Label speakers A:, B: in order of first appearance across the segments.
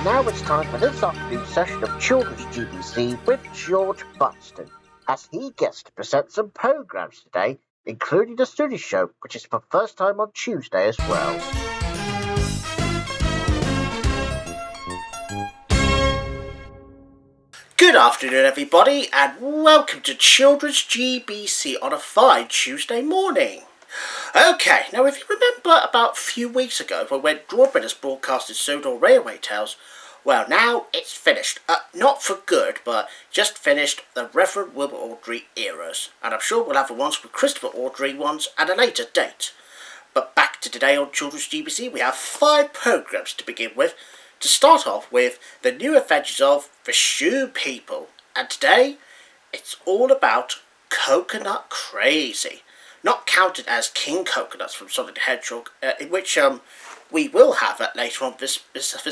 A: Now it's time for this afternoon's session of Children's GBC with George Buxton, as he gets to present some programmes today, including the study show, which is for the first time on Tuesday as well.
B: Good afternoon, everybody, and welcome to Children's GBC on a fine Tuesday morning. Okay, now if you remember about a few weeks ago when Drawbreakers broadcasted Sodor Railway Tales, well, now it's finished. Not for good, but just finished the Reverend Wilbur Awdry eras. And I'm sure we'll have the ones with Christopher Awdry ones at a later date. But back to today on Children's GBC, we have 5 programmes to begin with. To start off with, the new adventures of the Shoe People. And today, it's all about Coconut Crazy. Not counted as King Coconuts from Sonic the Hedgehog, in which we will have that later on this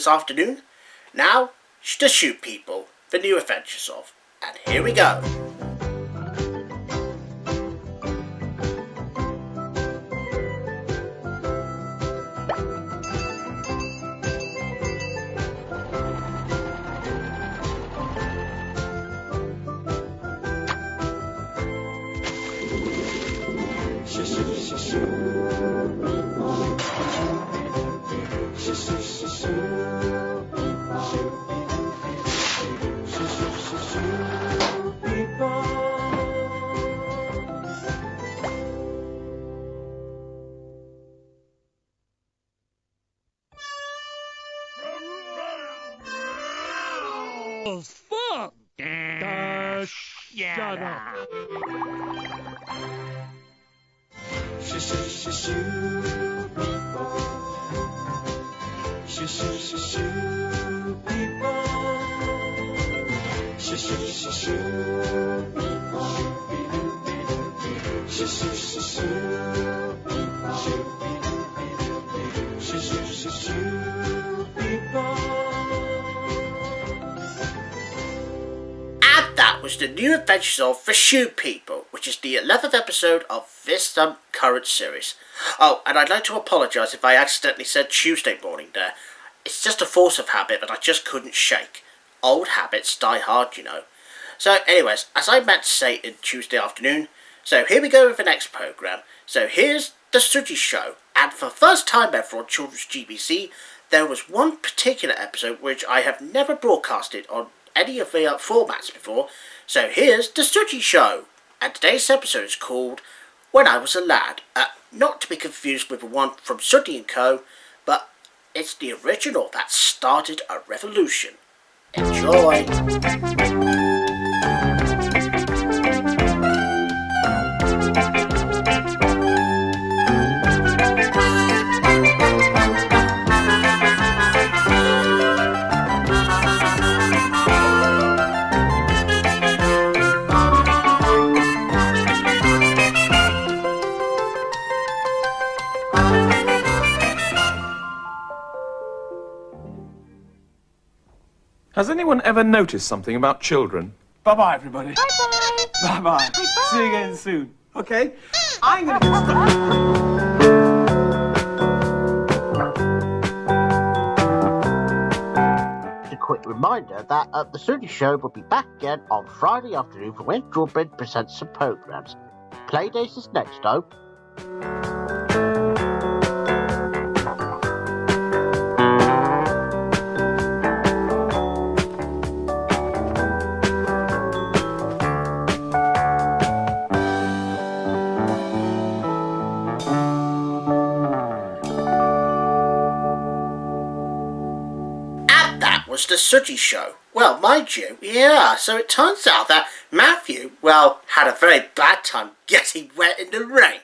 B: afternoon. Now, the Shoe People, the new adventures of. And here we go.
C: Fuck! Shut up.
B: That was the new adventures of the Shoe People, which is the 11th episode of this current series. Oh, and I'd like to apologise if I accidentally said Tuesday morning there. It's just a force of habit that I just couldn't shake. Old habits die hard, you know. So anyways, as I meant to say in Tuesday afternoon, so here we go with the next programme. So here's the Study Show, and for the first time ever on Children's GBC, there was one particular episode which I have never broadcasted on any of the formats before. So here's the Study Show, and today's episode is called When I Was a Lad. Not to be confused with the one from Suddy & Co, but it's the original that started a revolution. Enjoy!
D: Has anyone ever noticed something about children?
C: Bye-bye, everybody.
E: Bye-bye.
C: Bye-bye. See you again soon. Okay? I'm gonna...
A: A quick reminder that the Study Show will be back again on Friday afternoon for when Drawbreakers presents some programmes. Playdays is next, though.
B: The Suddy Show. Well, mind you, yeah, so it turns out that Matthew, well, had a very bad time getting wet in the rain.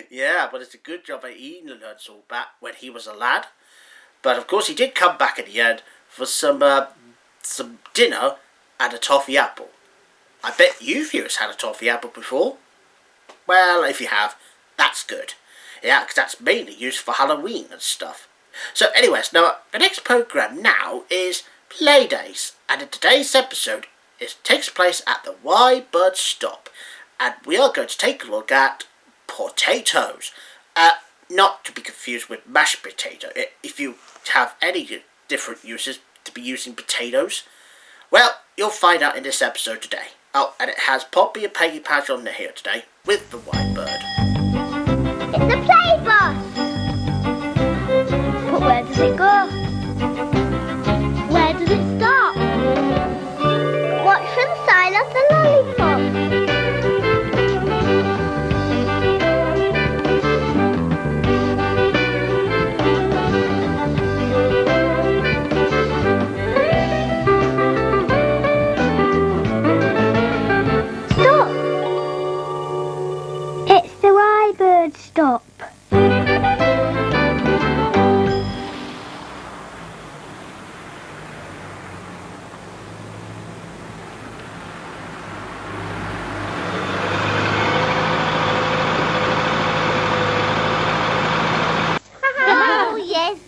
B: Yeah, but it's a good job that he learned all that when he was a lad. But of course he did come back at the end for some dinner and a toffee apple. I bet you viewers had a toffee apple before. Well, if you have, that's good. Yeah, because that's mainly used for Halloween and stuff. So anyways, now the next programme now is Playdays, and in today's episode it takes place at the Y Bird Stop, and we are going to take a look at potatoes. Not to be confused with mashed potato. If you have any different uses to be using potatoes? Well, you'll find out in this episode today. Oh, and it has Poppy and Peggy Patch on here today with the white bird.
E: It's the play bus! But where does it go? Where does it stop? What's inside of the lollipop? Stop. Oh, yes.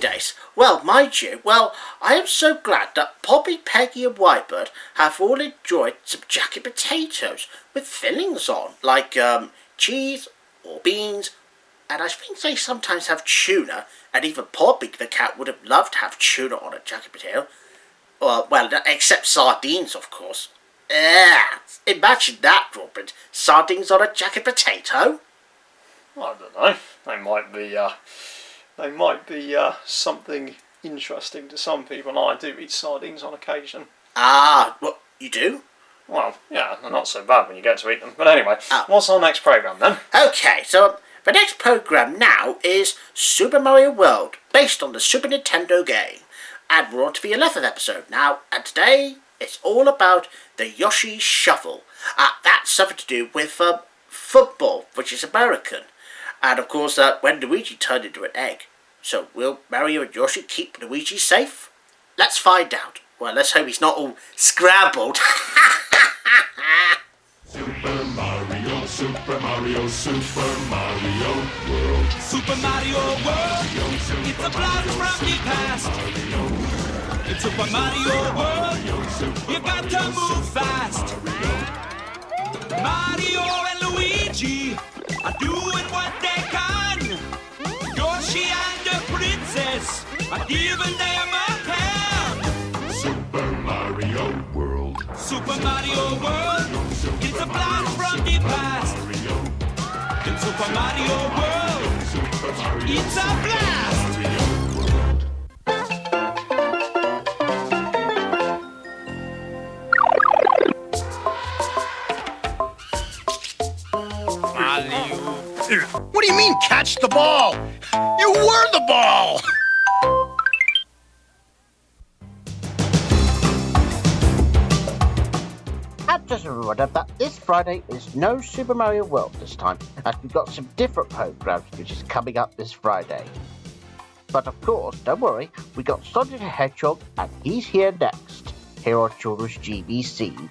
B: Days. Well, mind you, I am so glad that Poppy, Peggy and Whitebird have all enjoyed some jacket potatoes with fillings on, like cheese or beans, and I think they sometimes have tuna, and even Poppy the cat would have loved to have tuna on a jacket potato. Well, except sardines, of course. Imagine that, Robert. Sardines on a jacket potato?
F: I don't know. They might be something interesting to some people, and I do eat sardines on occasion.
B: Ah, what, you do?
F: Well, yeah, they're not so bad when you get to eat them. But anyway, What's our next programme then?
B: Okay, so the next programme now is Super Mario World, based on the Super Nintendo game. And we're on to the 11th episode now, and today it's all about the Yoshi Shuffle. That's something to do with football, which is American. And of course, when Luigi turned into an egg. So will Mario and Yoshi keep Luigi safe? Let's find out. Well, let's hope he's not all scrambled.
G: Super Mario, Super Mario, Super Mario World.
H: Super Mario World, it's a blast from the past. In Super Mario World, you got to move fast. Mario and Luigi are doing what they can. Yoshi and the princess are giving them a hand.
G: Super Mario World.
H: Super Mario World, it's a blast from the past. In Super Mario World, It's a blast!
I: What do you mean, catch the ball? You were the ball!
A: And just a reminder that this Friday is no Super Mario World this time, as we've got some different programs which is coming up this Friday. But of course, don't worry, we got Sonic the Hedgehog, and he's here next, here on Children's GBC.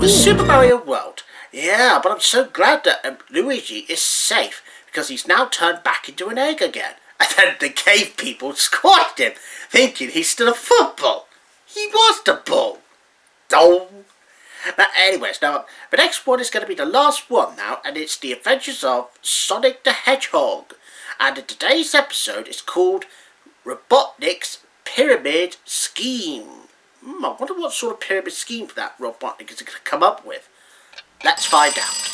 B: Super Mario World. Yeah, but I'm so glad that Luigi is safe, because he's now turned back into an egg again. And then the cave people squashed him, thinking he's still a football. He was the ball. Oh. Now, anyways, now, the next one is going to be the last one now, and it's the adventures of Sonic the Hedgehog. And in today's episode is called Robotnik's Pyramid Scheme. I wonder what sort of pyramid scheme that Robotnik is going to come up with. Let's find out.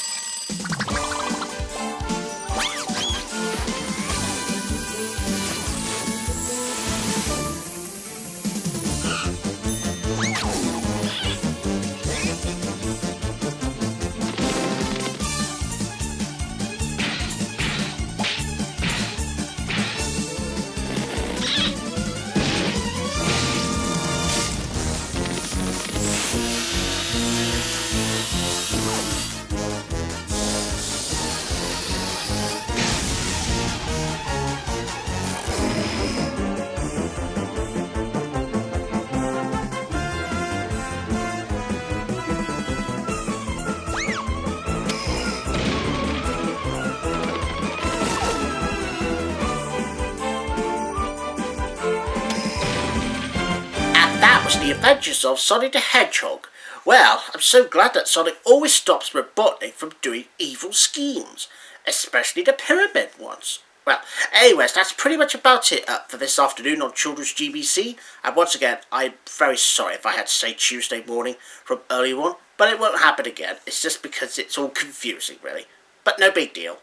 B: The Adventures of Sonic the Hedgehog. Well, I'm so glad that Sonic always stops Robotnik from doing evil schemes, especially the pyramid ones. Well, anyways, that's pretty much about it for this afternoon on Children's GBC. And once again, I'm very sorry if I had to say Tuesday morning from earlier on, but it won't happen again. It's just because it's all confusing, really. But no big deal,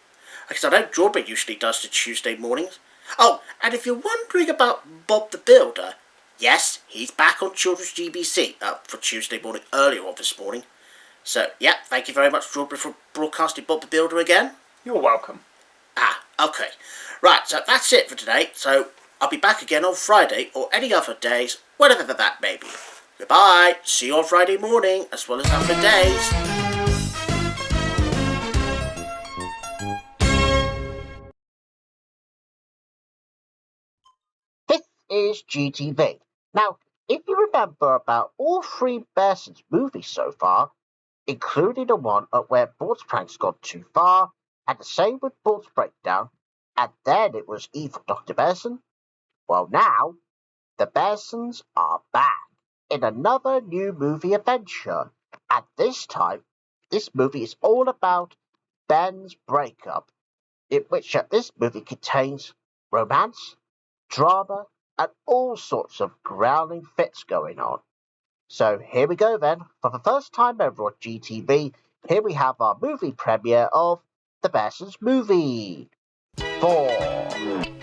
B: because I know Drawbridge usually does the Tuesday mornings. Oh, and if you're wondering about Bob the Builder, yes, he's back on Children's GBC for Tuesday morning, earlier on this morning. So, yeah, thank you very much, Drawbridge, for broadcasting Bob the Builder again.
F: You're welcome.
B: Okay. Right, so that's it for today. So, I'll be back again on Friday or any other days, whatever that may be. Goodbye. See you on Friday morning, as well as other days.
A: This is GTV. Now, if you remember about all three Bearsons movies so far, including the one where Bort's prank's gone too far, and the same with Bort's breakdown, and then it was Evil Dr. Bearson, well now, the Bearsons are back in another new movie adventure, and this time, this movie is all about Ben's breakup, in which this movie contains romance, drama, and all sorts of growling fits going on. So here we go then. For the first time ever on GTV, here we have our movie premiere of The Bearsons Movie 4.